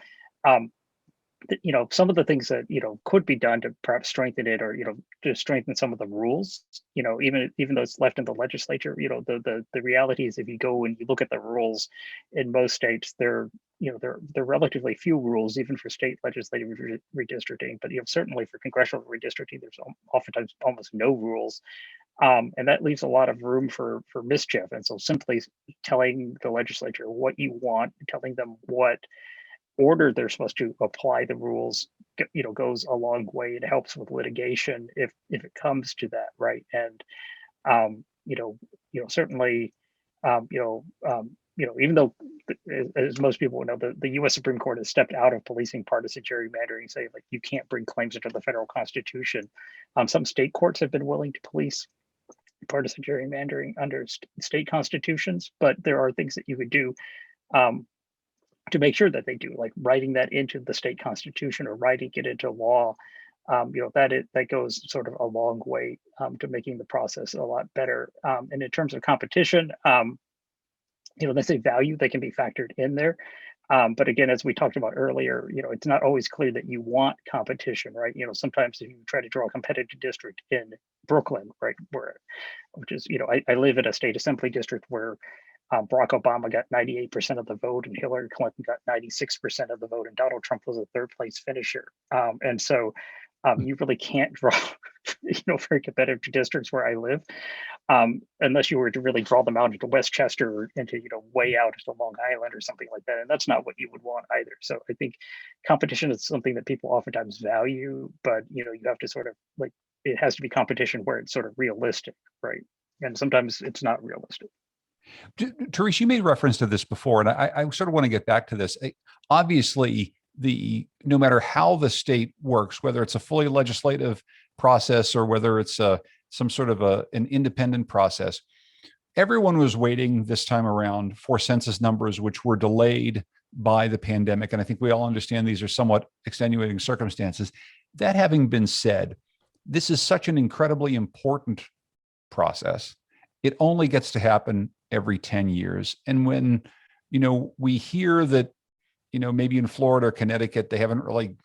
Some of the things that could be done to perhaps strengthen it, or to strengthen some of the rules, even though it's left in the legislature, the reality is, if you go and you look at the rules in most states, there are relatively few rules, even for state legislative redistricting. But certainly for congressional redistricting, there's oftentimes almost no rules. And that leaves a lot of room for mischief. And so simply telling the legislature what you want, telling them what order they're supposed to apply the rules, goes a long way. It helps with litigation if it comes to that, right? And certainly, even though, as most people know, the U.S. Supreme Court has stepped out of policing partisan gerrymandering, saying like you can't bring claims into the federal Constitution. Some state courts have been willing to police partisan gerrymandering under state constitutions, but there are things that you could do to make sure that they do, like writing that into the state constitution or writing it into law. That goes sort of a long way to making the process a lot better. And in terms of competition, there's a value that can be factored in there. But again, as we talked about earlier, it's not always clear that you want competition, right? Sometimes if you try to draw a competitive district in Brooklyn, right, which is, I live in a state assembly district where Barack Obama got 98% of the vote and Hillary Clinton got 96% of the vote, and Donald Trump was a third place finisher. And so you really can't draw, very competitive districts where I live, unless you were to really draw them out into Westchester or into, way out into Long Island or something like that. And that's not what you would want either. So I think competition is something that people oftentimes value, but, you have to sort of like, it has to be competition where it's sort of realistic, right? And sometimes it's not realistic. Therese, you made reference to this before, and I sort of want to get back to this. Obviously, no matter how the state works, whether it's a fully legislative process or whether it's some sort of an independent process, everyone was waiting this time around for census numbers, which were delayed by the pandemic. And I think we all understand these are somewhat extenuating circumstances. That having been said, this is such an incredibly important process. It only gets to happen every 10 years. And when, we hear that, maybe in Florida or Connecticut, they haven't really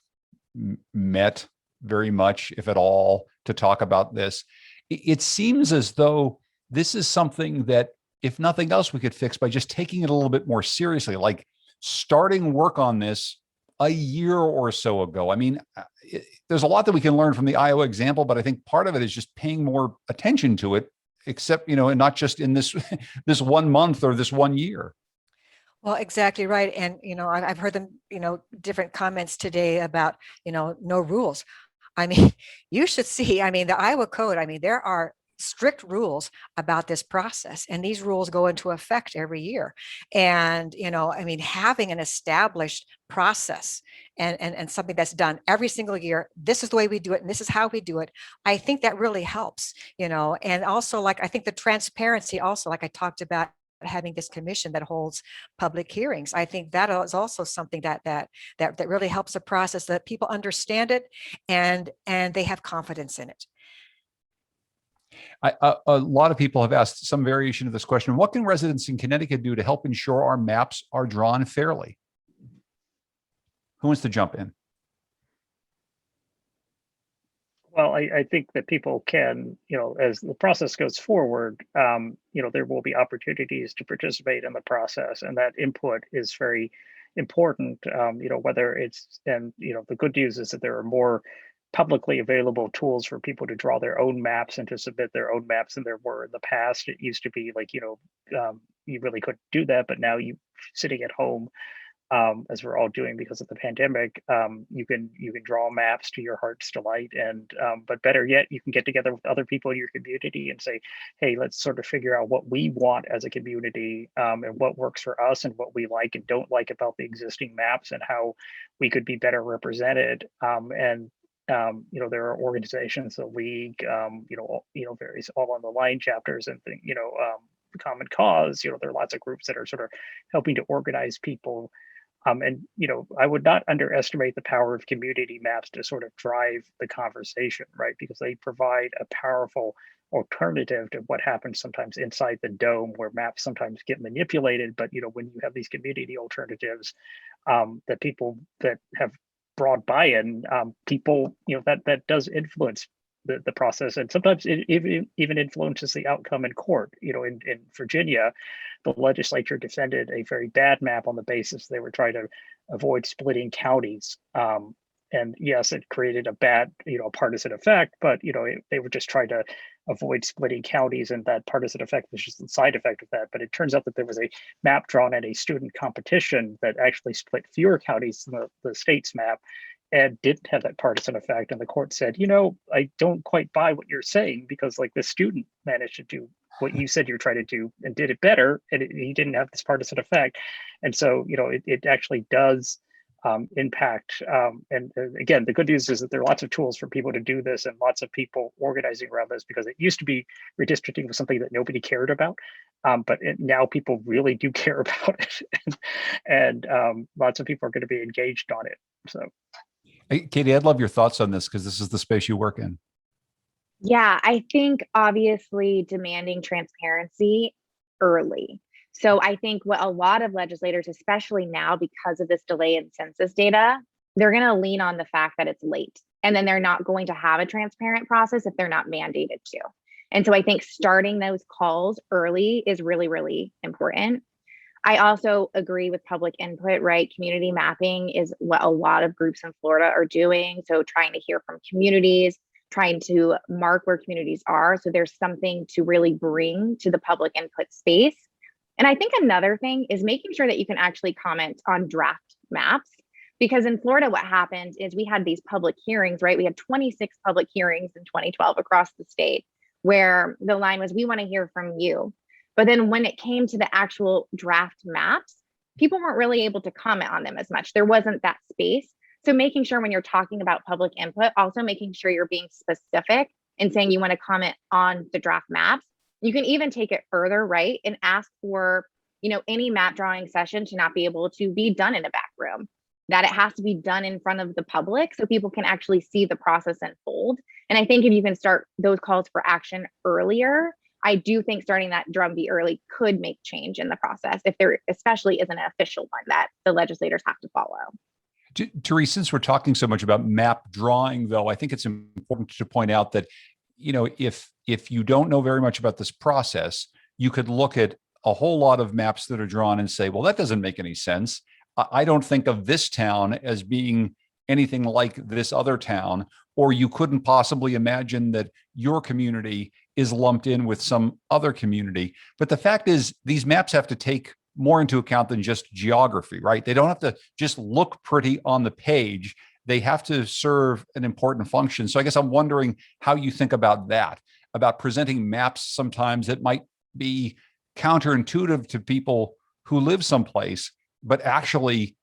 met very much, if at all, to talk about this, it seems as though this is something that, if nothing else, we could fix by just taking it a little bit more seriously, like starting work on this a year or so ago. I mean, there's a lot that we can learn from the Iowa example, but I think part of it is just paying more attention to it, except, and not just in this 1 month or this 1 year. Well, exactly right. And, I've heard them, different comments today about, no rules. I mean, you should see, the Iowa code, there are strict rules about this process, and these rules go into effect every year. And, I mean, having an established process and something that's done every single year, this is the way we do it, and this is how we do it. I think that really helps, and also, like, I think the transparency also, like I talked about, having this commission that holds public hearings. I think that is also something that really helps the process, that people understand it and they have confidence in it. A lot of people have asked some variation of this question. What can residents in Connecticut do to help ensure our maps are drawn fairly? Who wants to jump in? Well, I think that people can, as the process goes forward, there will be opportunities to participate in the process, and that input is very important. Whether it's, and the good news is that there are more publicly available tools for people to draw their own maps and to submit their own maps than there were in the past. It used to be like, you really couldn't do that, but now you sitting at home, as we're all doing because of the pandemic, you can draw maps to your heart's delight, and but better yet, you can get together with other people in your community and say, hey, let's sort of figure out what we want as a community, and what works for us and what we like and don't like about the existing maps and how we could be better represented. There are organizations, the league, various all on the line chapters and Common Cause. There are lots of groups that are sort of helping to organize people. I would not underestimate the power of community maps to sort of drive the conversation, right? Because they provide a powerful alternative to what happens sometimes inside the dome, where maps sometimes get manipulated. But, when you have these community alternatives, that people that have broad buy-in, people, that does influence the process, and sometimes it even influences the outcome in court. In Virginia, the legislature defended a very bad map on the basis they were trying to avoid splitting counties. And yes, it created a bad, partisan effect, but they were just trying to avoid splitting counties, and that partisan effect was just the side effect of that. But it turns out that there was a map drawn at a student competition that actually split fewer counties than the state's map, and didn't have that partisan effect. And the court said, I don't quite buy what you're saying, because like the student managed to do what you said you're trying to do and did it better, and he didn't have this partisan effect. And so, it actually does impact. And again, the good news is that there are lots of tools for people to do this, and lots of people organizing around this, because it used to be redistricting was something that nobody cared about. But now people really do care about it. and lots of people are going to be engaged on it. So. Hey, Katie, I'd love your thoughts on this, because this is the space you work in. Yeah, I think obviously demanding transparency early. So I think what a lot of legislators, especially now because of this delay in census data, they're going to lean on the fact that it's late. And then they're not going to have a transparent process if they're not mandated to. And so I think starting those calls early is really, really important. I also agree with public input, right? Community mapping is what a lot of groups in Florida are doing. So trying to hear from communities, trying to mark where communities are. So there's something to really bring to the public input space. And I think another thing is making sure that you can actually comment on draft maps. Because in Florida, what happened is we had these public hearings, right? We had 26 public hearings in 2012 across the state, where the line was, we want to hear from you. But then when it came to the actual draft maps, people weren't really able to comment on them as much. There wasn't that space. So making sure when you're talking about public input, also making sure you're being specific and saying you want to comment on the draft maps. You can even take it further, right? And ask for, any map drawing session to not be able to be done in a back room, that it has to be done in front of the public so people can actually see the process unfold. And I think if you can start those calls for action earlier, I do think starting that drumbeat early could make change in the process, if there especially isn't an official one that the legislators have to follow. Therese, since we're talking so much about map drawing, though, I think it's important to point out that, if you don't know very much about this process, you could look at a whole lot of maps that are drawn and say, well, that doesn't make any sense. I don't think of this town as being anything like this other town, or you couldn't possibly imagine that your community is lumped in with some other community. But the fact is, these maps have to take more into account than just geography, right? They don't have to just look pretty on the page. They have to serve an important function. So I guess I'm wondering how you think about that. about presenting maps sometimes that might be counterintuitive to people who live someplace, but actually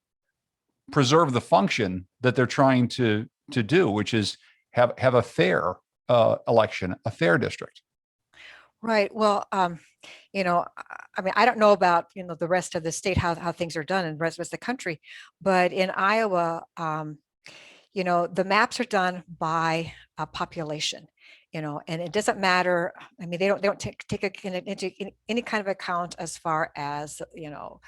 preserve the function that they're trying to do, which is have a fair election, a fair district. Right. Well, you know, I mean, I don't know about, you know, the rest of the state, how things are done in the rest of the country, but in Iowa, you know, the maps are done by population, you know, and it doesn't matter. I mean, they don't take into any kind of account as far as, you know,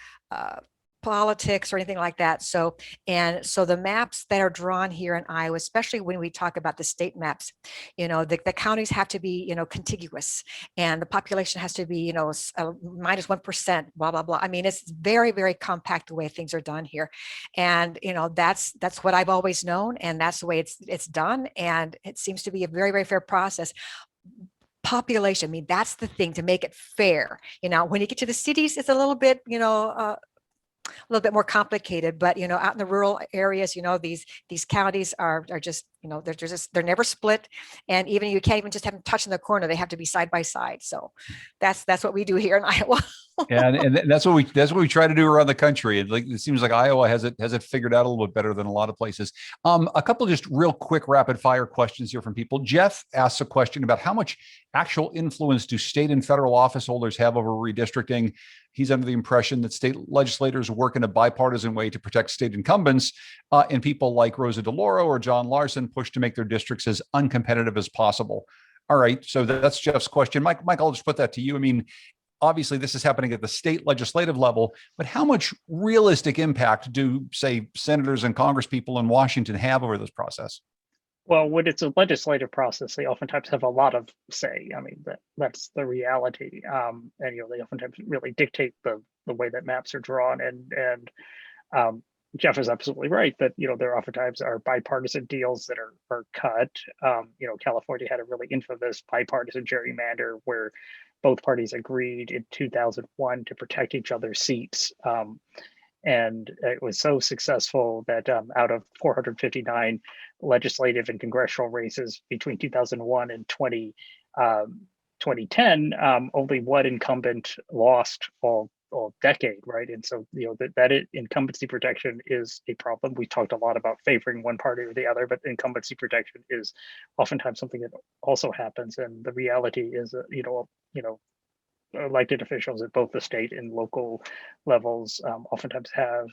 politics or anything like that. So the maps that are drawn here in Iowa, especially when we talk about the state maps, you know, the counties have to be, you know, contiguous, and the population has to be, you know, -1%, blah, blah, blah. I mean, it's very, very compact the way things are done here. And, you know, that's what I've always known, and that's the way it's done. And it seems to be a very, very fair process. Population, I mean, that's the thing, to make it fair. You know, when you get to the cities, it's a little bit, you know, a little bit more complicated, but, you know, out in the rural areas, you know, these counties are just, you know, they're never split. And even you can't even just have them touch in the corner. They have to be side by side. So that's what we do here in Iowa. Yeah, and that's what we try to do around the country. It seems like Iowa has it figured out a little bit better than a lot of places. A couple of just real quick rapid fire questions here from people. Jeff asks a question about how much actual influence do state and federal office holders have over redistricting. He's under the impression that state legislators work in a bipartisan way to protect state incumbents, and people like Rosa DeLauro or John Larson push to make their districts as uncompetitive as possible. All right, so that's Jeff's question. Mike, I'll just put that to you. I mean, obviously this is happening at the state legislative level, but how much realistic impact do, say, senators and congresspeople in Washington have over this process? Well, when it's a legislative process, they oftentimes have a lot of say. I mean, that's the reality. And, you know, they oftentimes really dictate the way that maps are drawn. And Jeff is absolutely right that, you know, there oftentimes are bipartisan deals that are cut. You know, California had a really infamous bipartisan gerrymander where both parties agreed in 2001 to protect each other's seats. And it was so successful that out of 459 legislative and congressional races between 2001 and 2010, only one incumbent lost all decade, right? And so, you know, that incumbency protection is a problem. We talked a lot about favoring one party or the other, but incumbency protection is oftentimes something that also happens. And the reality is, you know, elected officials at both the state and local levels oftentimes have,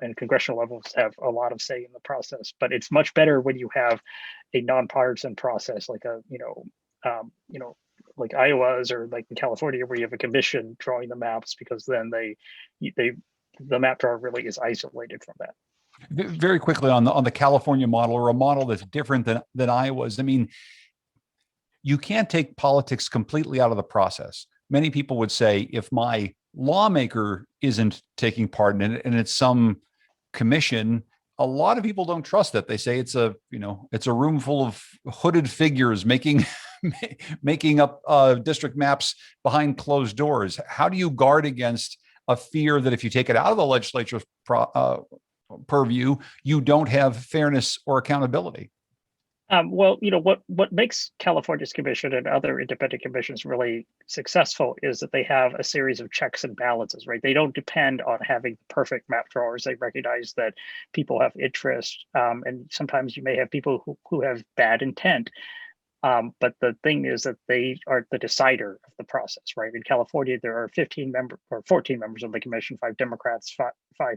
and congressional levels have a lot of say in the process. But it's much better when you have a nonpartisan process, like like Iowa's, or like in California, where you have a commission drawing the maps, because then the map drawer really is isolated from that. Very quickly on the California model, or a model that's different than Iowa's. I mean, you can't take politics completely out of the process. Many people would say, if my lawmaker isn't taking part in it and it's some commission, a lot of people don't trust it. They say it's a room full of hooded figures making up district maps behind closed doors. How do you guard against a fear that if you take it out of the legislature's purview, you don't have fairness or accountability? Well, you know, what makes California's commission and other independent commissions really successful is that they have a series of checks and balances, right? They don't depend on having perfect map drawers. They recognize that people have interest, and sometimes you may have people who have bad intent. But the thing is that they are the decider of the process, right? In California, there are 14 members of the commission, 5 Democrats, 5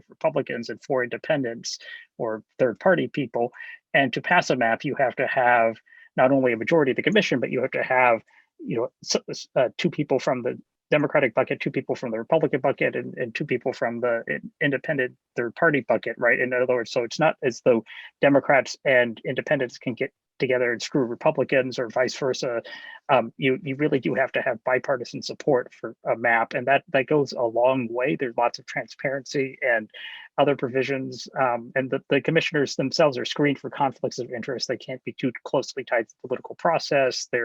Republicans, and 4 independents or third-party people. And to pass a map, you have to have not only a majority of the commission, but you have to have, you know, 2 people from the Democratic bucket, 2 people from the Republican bucket, and 2 people from the independent third-party bucket, right? In other words, so it's not as though Democrats and independents can get together and screw Republicans or vice versa. You really do have to have bipartisan support for a map, and that goes a long way. There's lots of transparency and other provisions, and the commissioners themselves are screened for conflicts of interest. They can't be too closely tied to the political process. They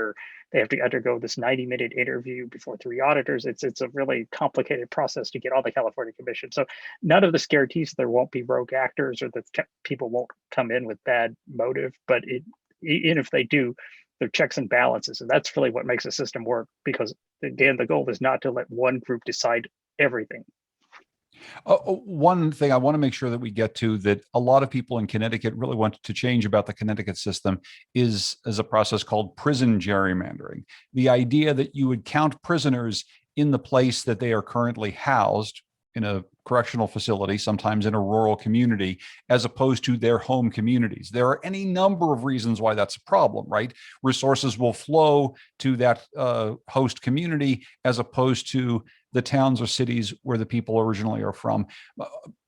have to undergo this 90-minute interview before 3 auditors. It's a really complicated process to get on the California Commission. So none of this guarantees there won't be rogue actors or that people won't come in with bad motive, but even if they do, they're checks and balances, and that's really what makes the system work. Because again, the goal is not to let one group decide everything. One thing I want to make sure that we get to that a lot of people in Connecticut really want to change about the Connecticut system is a process called prison gerrymandering. The idea that you would count prisoners in the place that they are currently housed in a correctional facility, sometimes in a rural community, as opposed to their home communities. There are any number of reasons why that's a problem, right? Resources will flow to that host community as opposed to the towns or cities where the people originally are from.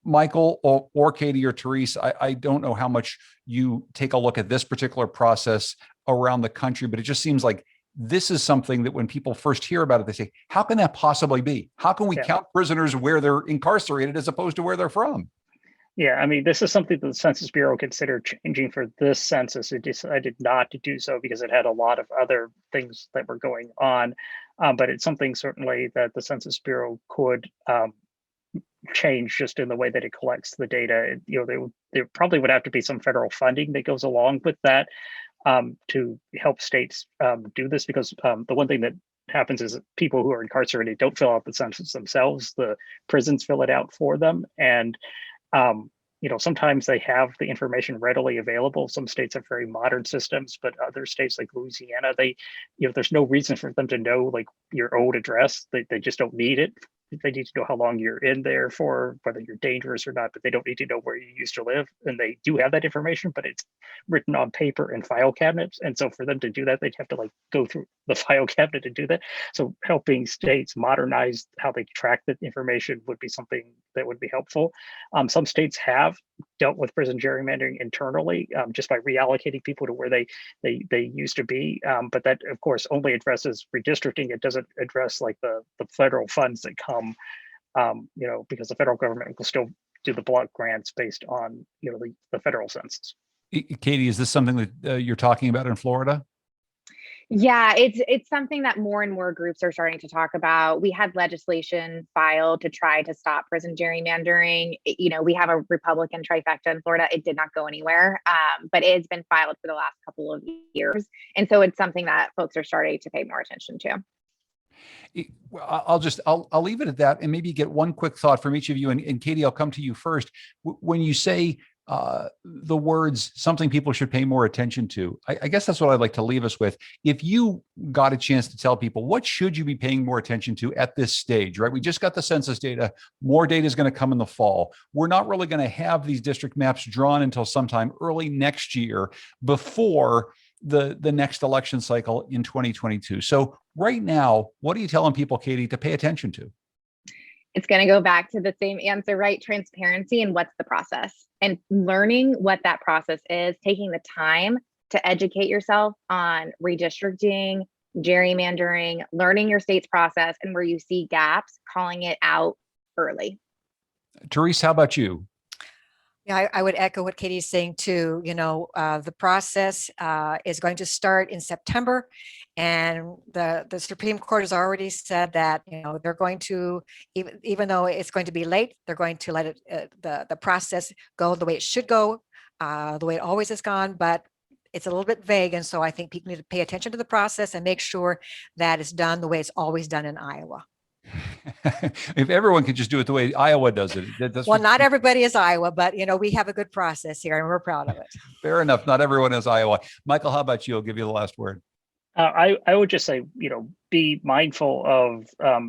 Michael or Katie or Therese, I don't know how much you take a look at this particular process around the country, but it just seems like this is something that when people first hear about it, they say, how can that possibly be? How can we count prisoners where they're incarcerated as opposed to where they're from? Yeah, I mean, this is something that the Census Bureau considered changing for this census. It decided not to do so because it had a lot of other things that were going on. But it's something certainly that the Census Bureau could change just in the way that it collects the data. You know, there probably would have to be some federal funding that goes along with that to help states do this, because the one thing that happens is that people who are incarcerated don't fill out the census themselves. The prisons fill it out for them. And you know, sometimes they have the information readily available. Some states have very modern systems, but other states like Louisiana, there's no reason for them to know like your old address. They just don't need it. They need to know how long you're in there for, whether you're dangerous or not, but they don't need to know where you used to live. And they do have that information, but it's written on paper in file cabinets. And so for them to do that, they'd have to like go through the file cabinet to do that. So helping states modernize how they track that information would be something that would be helpful. Some states have dealt with prison gerrymandering internally just by reallocating people to where they used to be. But that, of course, only addresses redistricting. It doesn't address like the federal funds that come, you know, because the federal government will still do the block grants based on, you know, the federal census. Katie, is this something that you're talking about in Florida? Yeah, it's something that more and more groups are starting to talk about. We had legislation filed to try to stop prison gerrymandering. You know, we have a Republican trifecta in Florida. It did not go anywhere, but it has been filed for the last couple of years. And so it's something that folks are starting to pay more attention to. I'll leave it at that and maybe get one quick thought from each of you. And Katie, I'll come to you first. When you say the words, something people should pay more attention to, I guess that's what I'd like to leave us with. If you got a chance to tell people, what should you be paying more attention to at this stage, right? We just got the census data. More data is going to come in the fall. We're not really going to have these district maps drawn until sometime early next year before the next election cycle in 2022. So right now, what are you telling people, Katie, to pay attention to? It's going to go back to the same answer, right? Transparency and what's the process, and learning what that process is, taking the time to educate yourself on redistricting, gerrymandering, learning your state's process, and where you see gaps, calling it out early. Therese, how about you? Yeah, I would echo what Katie's saying too. You know, the process is going to start in September, and the Supreme Court has already said that, you know, they're going to, even though it's going to be late, they're going to let it the process go the way it should go, the way it always has gone. But it's a little bit vague, and so I think people need to pay attention to the process and make sure that it's done the way it's always done in Iowa. If everyone could just do it the way Iowa does it. Well, not everybody is Iowa, but, you know, we have a good process here and we're proud of it. Fair enough. Not everyone is Iowa. Michael, how about you? I'll give you the last word. I would just say, you know, be mindful of,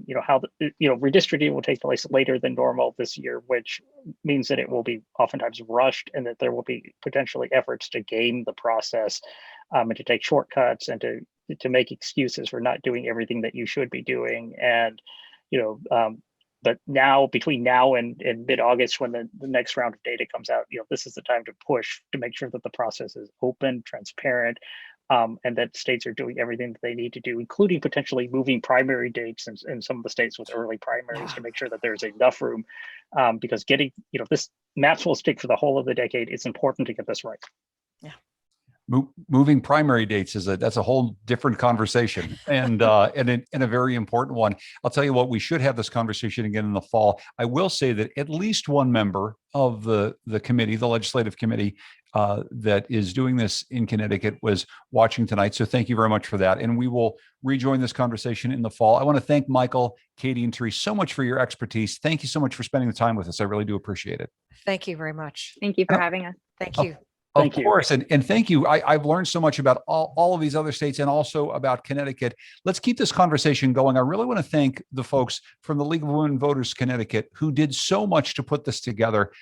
you know, how, redistricting will take place later than normal this year, which means that it will be oftentimes rushed and that there will be potentially efforts to game the process and to take shortcuts and to make excuses for not doing everything that you should be doing. And, you know, but now, between now and mid-August, when the next round of data comes out, you know, this is the time to push to make sure that the process is open, transparent, and that states are doing everything that they need to do, including potentially moving primary dates in some of the states with early primaries to make sure that there's enough room, because getting, you know, this maps will stick for the whole of the decade. It's important to get this right. Yeah. Moving primary dates that's a whole different conversation and a very important one. I'll tell you what, we should have this conversation again in the fall. I will say that at least one member of the committee, the legislative committee that is doing this in Connecticut, was watching tonight. So thank you very much for that. And we will rejoin this conversation in the fall. I want to thank Michael, Katie, and Therese so much for your expertise. Thank you so much for spending the time with us. I really do appreciate it. Thank you very much. Thank you for having us. Thank you. Of course. And thank you. I've learned so much about all of these other states and also about Connecticut. Let's keep this conversation going. I really want to thank the folks from the League of Women Voters Connecticut who did so much to put this together.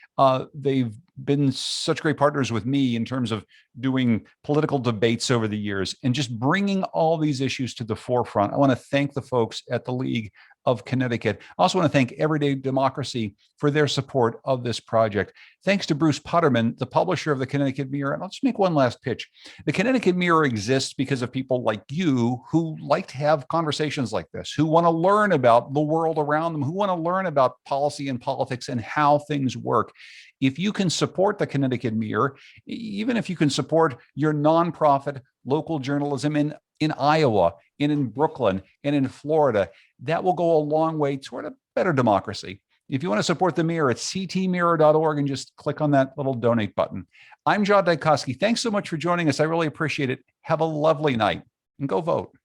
They've been such great partners with me in terms of doing political debates over the years and just bringing all these issues to the forefront. I want to thank the folks at the League of Connecticut. I also want to thank Everyday Democracy for their support of this project. Thanks to Bruce Putterman, the publisher of the Connecticut Mirror. And I'll just make one last pitch. The Connecticut Mirror exists because of people like you who like to have conversations like this, who want to learn about the world around them, who want to learn about policy and politics and how things work. If you can support the Connecticut Mirror, even if you can support your nonprofit local journalism in Iowa, and in Brooklyn, and in Florida, that will go a long way toward a better democracy. If you want to support the Mirror, it's ctmirror.org and just click on that little donate button. I'm John Dankosky. Thanks so much for joining us. I really appreciate it. Have a lovely night and go vote.